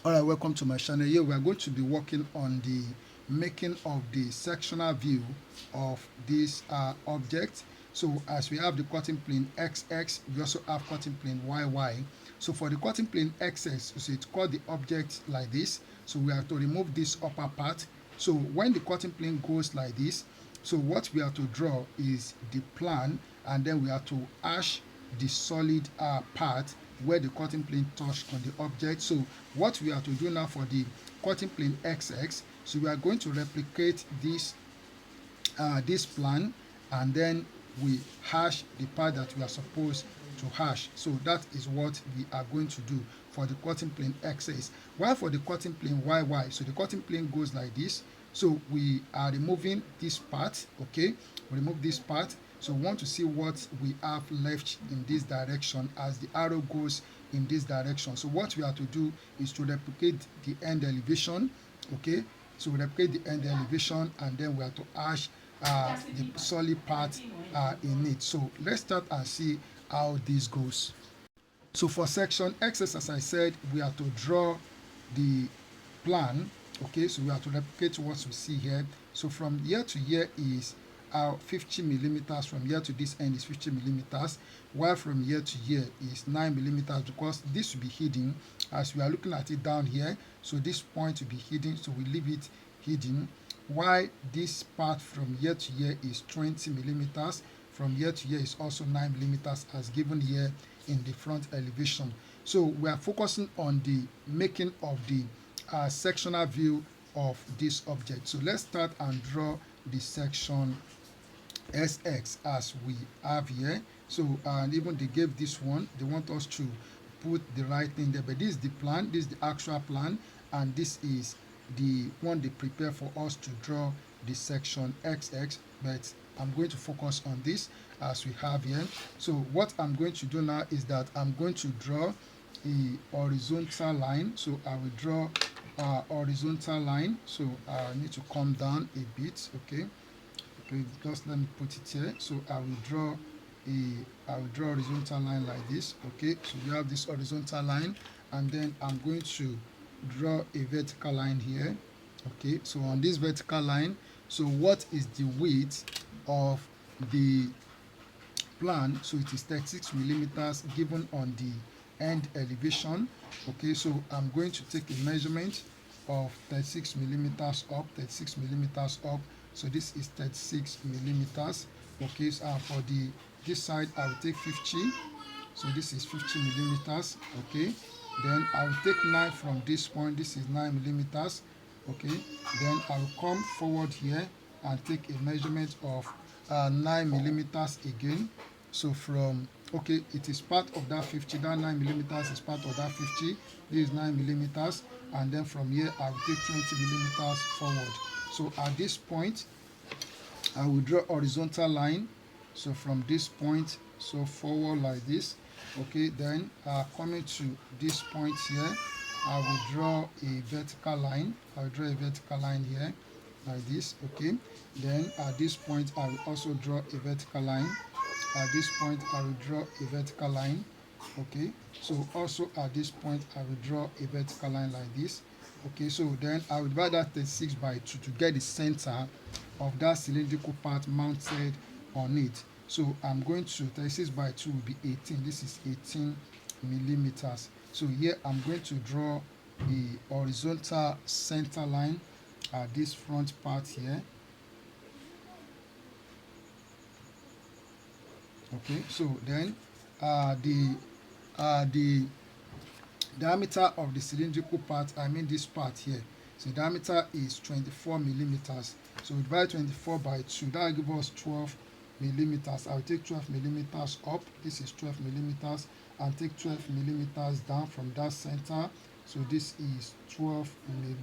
Alright, welcome to my channel. Here we are going to be working on the making of the sectional view of this object. So as we have the cutting plane XX, we also have cutting plane YY. So for the cutting plane XX, so it's called the object like this. So we have to remove this upper part. So when the cutting plane goes like this, so what we have to draw is the plan, and then we have to hash the solid part where the cutting plane touched on the object. So what we have to do now for the cutting plane XX, so we are going to replicate this plan, and then we hash the part that we are supposed to hash. So that is what we are going to do for the cutting plane XX. While for the cutting plane YY, so the cutting plane goes like this. So we are removing this part, okay? We remove this part. So we want to see what we have left in this direction as the arrow goes in this direction. So what we have to do is to replicate the end elevation, okay? So we replicate the end elevation, and then we have to hash the solid part in it. So let's start and see how this goes. So for section XS, as I said, we have to draw the plan, okay? So we have to replicate what we see here. So from here to here is 50 millimeters. From here to this end is 50 millimeters, while from here to here is 9 millimeters, because this will be hidden as we are looking at it down here. So this point will be hidden, so we leave it hidden. While this part from here to here is 20 millimeters, from here to here is also 9 millimeters as given here in the front elevation. So we are focusing on the making of the sectional view of this object. So let's start and draw the section SX as we have here. So and even they gave this one, they want us to put the right thing there, but this is the plan, this is the actual plan, and this is the one they prepare for us to draw the section XX. But I'm going to focus on this as we have here. So what I'm going to do now is that I'm going to draw a horizontal line. So I will draw a horizontal line. So I need to come down a bit, okay? Okay, just let me put it here. So I will draw a horizontal line like this, okay? So you have this horizontal line, and then I'm going to draw a vertical line here, okay? So on this vertical line, so what is the width of the plan? So it is 36 millimeters given on the end elevation, okay? So I'm going to take a measurement of 36 millimeters up, 36 millimeters up. So this is 36 millimeters, okay? So for this side I will take 50. So this is 50 millimeters, okay? Then I will take 9 from this point. This is 9 millimeters, okay? Then I will come forward here and take a measurement of 9 millimeters again. So from, okay, it is part of that 50. That 9 millimeters is part of that 50. This is 9 millimeters, and then from here I will take 20 millimeters forward. So at this point I will draw a horizontal line. So from this point, so forward like this, okay? Then coming to this point here, I will draw a vertical line. I will draw a vertical line here like this, okay? Then at this point I will also draw a vertical line. At this point I will draw a vertical line, okay? So also at this point I will draw a vertical line like this, okay? So then I will divide that 36 by 2 to get the center of that cylindrical part mounted on it. So I'm going to 36 by 2 will be 18. This is 18 millimeters. So here I'm going to draw the horizontal center line at this front part here, okay? So then the diameter of the cylindrical part, I mean this part here, so the diameter is 24 millimeters. So we divide 24 by 2, that will give us 12 millimeters. I will take 12 millimeters up. This is 12 millimeters, and take 12 millimeters down from that center. So this is 12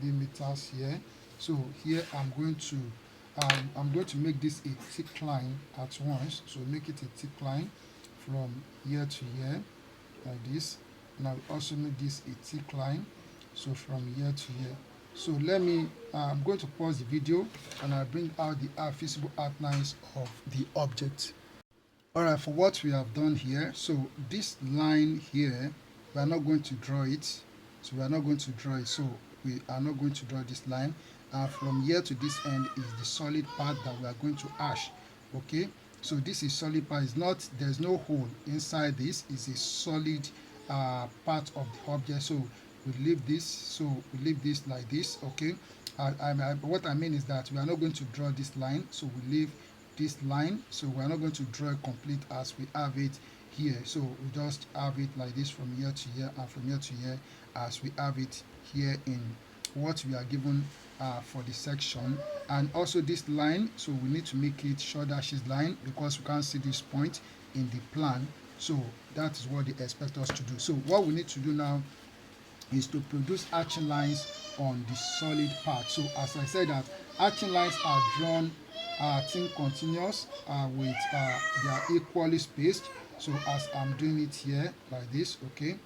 millimeters here. So here I'm going to make this a thick line at once. So make it a thick line from here to here like this, and I will also make this a thick line, so from here to here. So let me I'm going to pause the video and I'll bring out the visible outlines of the object. Alright, for what we have done here, so this line here, we are not going to draw it, So we are not going to draw it. So we are not going to draw this line. From here to this end is the solid part that we are going to hash. Okay, so this is solid part. It's not, there's no hole inside this. It's a solid part of the object. So we leave this. So we leave this like this. Okay, what I mean is that we are not going to draw this line. So we leave this line. So we are not going to draw it complete as we have it here. So we just have it like this from here to here and from here to here as we have it here in what we are given for the section. And also this line, so we need to make it short dashes line because we can't see this point in the plan. So that is what they expect us to do. So what we need to do now is to produce hatching lines on the solid part. So as I said, that hatching lines are drawn thin continuous with they are equally spaced. So as I'm doing it here like this, okay.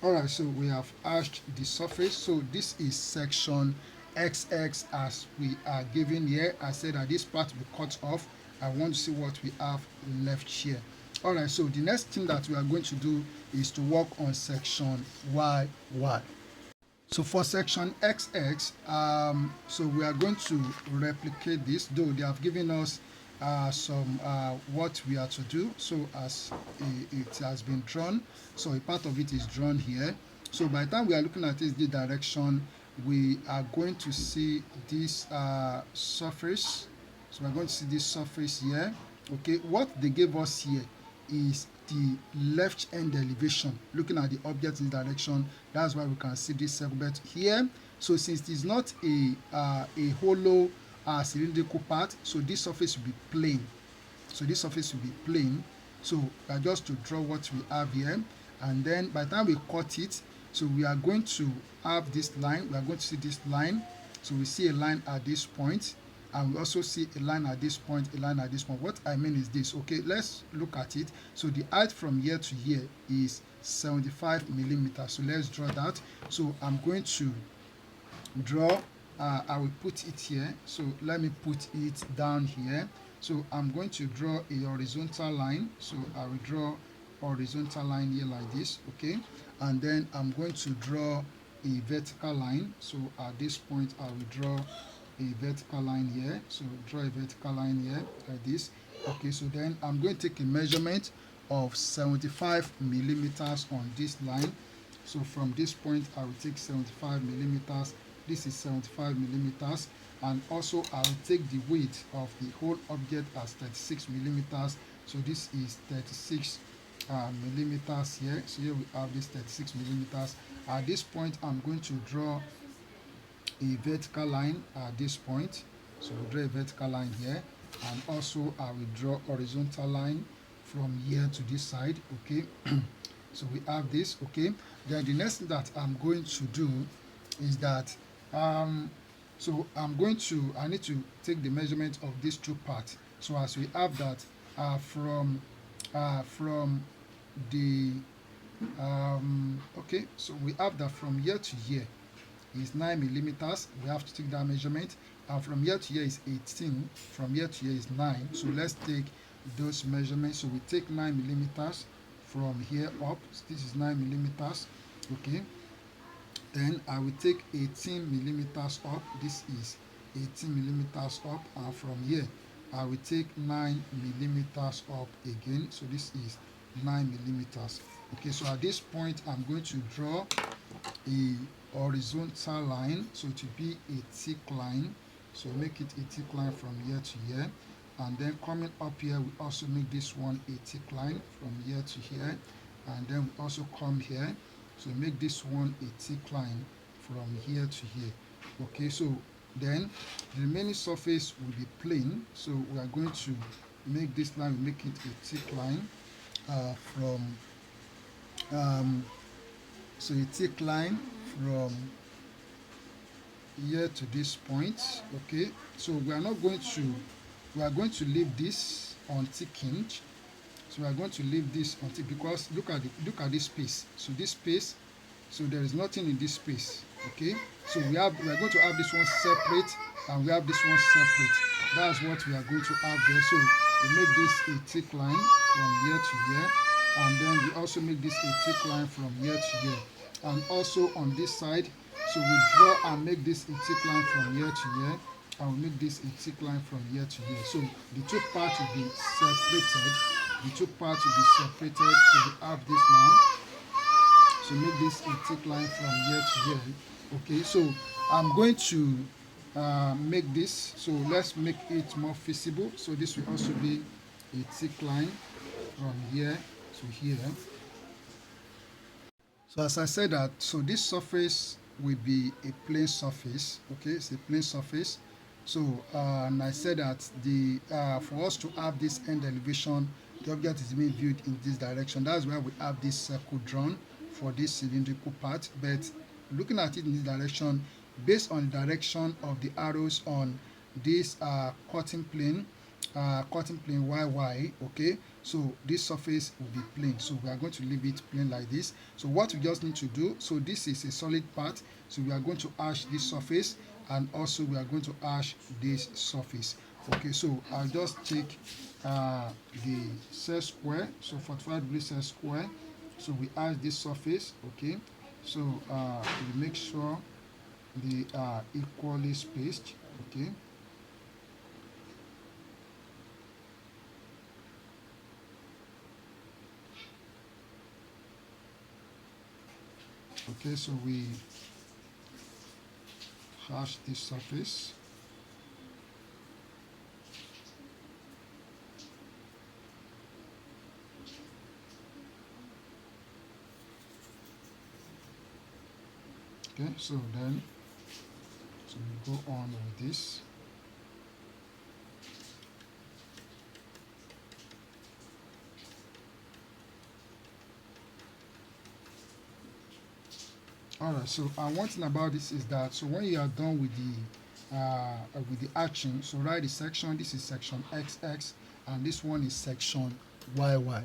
Alright, so we have hashed the surface. So this is section XX as we are given here. I said that this part will be cut off. I want to see what we have left here. Alright, so the next thing that we are going to do is to work on section YY. So for section XX, so we are going to replicate this, though they have given us some what we are to do. So as it has been drawn, so a part of it is drawn here. So by the time we are looking at this direction, we are going to see this surface. So we're going to see this surface here. Okay, what they gave us here is the left end elevation, looking at the object in direction. That's why we can see this segment here. So since it is not a hollow cylindrical part, so this surface will be plane. So this surface will be plane. So just to draw what we have here, and then by the time we cut it, so we are going to have this line. We are going to see this line. So we see a line at this point, and we also see a line at this point, a line at this point. What I mean is this. Okay, let's look at it. So the height from here to here is 75 millimeters. So let's draw that. So I'm going to draw, I will put it here. So let me put it down here. So I'm going to draw a horizontal line. So I will draw horizontal line here like this. Okay, and then I'm going to draw a vertical line. So at this point I will draw a vertical line here. So draw a vertical line here like this. Okay, so then I'm going to take a measurement of 75 millimeters on this line. So from this point I will take 75 millimeters. This is 75 millimeters, and also I will take the weight of the whole object as 36 millimeters. So this is 36 millimeters here. So here we have this 36 millimeters. At this point I'm going to draw a vertical line at this point. So we'll draw a vertical line here, and also I will draw horizontal line from here to this side. Okay, so we have this. Okay, then the next thing that I'm going to do is that so I need to take the measurement of these two parts. So as we have that from the okay, so we have that from here to here is 9 millimeters. We have to take that measurement, and from here to here is 18, from here to here is 9. So let's take those measurements. So we take 9 millimeters from here up. So this is 9 millimeters. Okay, then I will take 18 millimeters up. This is 18 millimeters up, and from here I will take 9 millimeters up again. So this is 9 millimeters. Okay, so at this point I'm going to draw a horizontal line, so to be a thick line. So make it a thick line from here to here, and then coming up here we also make this one a thick line from here to here, and then we also come here, so make this one a thick line from here to here. Okay, so then the remaining surface will be plane. So we are going to make this line, we make it a thick line from so a thick line from here to this point. Okay, so we are going to leave this unticking. So we are going to leave this until, because look at this space. So this space, so there is nothing in this space. Okay, so we are going to have this one separate, and we have this one separate. That's what we are going to have there. So we make this a thick line from here to here, and then we also make this a thick line from here to here, and also on this side. So we draw and make this a thick line from here to here, and we make this a thick line from here to here. So the two parts will be separated. The two parts will be separated. So we have this now. So make this a thick line from here to here. Okay, so I'm going to make this. So let's make it more visible. So this will also be a thick line from here to here. So as I said that, so this surface will be a plane surface. Okay, it's a plane surface. So and I said that the for us to have this end elevation, the object is being viewed in this direction. That's why we have this circle drawn for this cylindrical part. But looking at it in this direction, based on the direction of the arrows on this cutting plane YY, okay, so this surface will be plane. So we are going to leave it plane like this. So what we just need to do, so this is a solid part, so we are going to hash this surface, and also we are going to hash this surface. Okay, so I'll just take the set square, so 45 degree set square. So we hash this surface. Okay, so we make sure they are equally spaced. Okay, okay, so we hash this surface. Okay, so then so we go on with this. Alright, so one thing about this is that, so when you are done with the action, so write the section. This is section XX, and this one is section YY.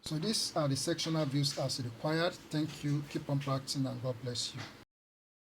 So these are the sectional views as required. Thank you. Keep on practicing, and God bless you.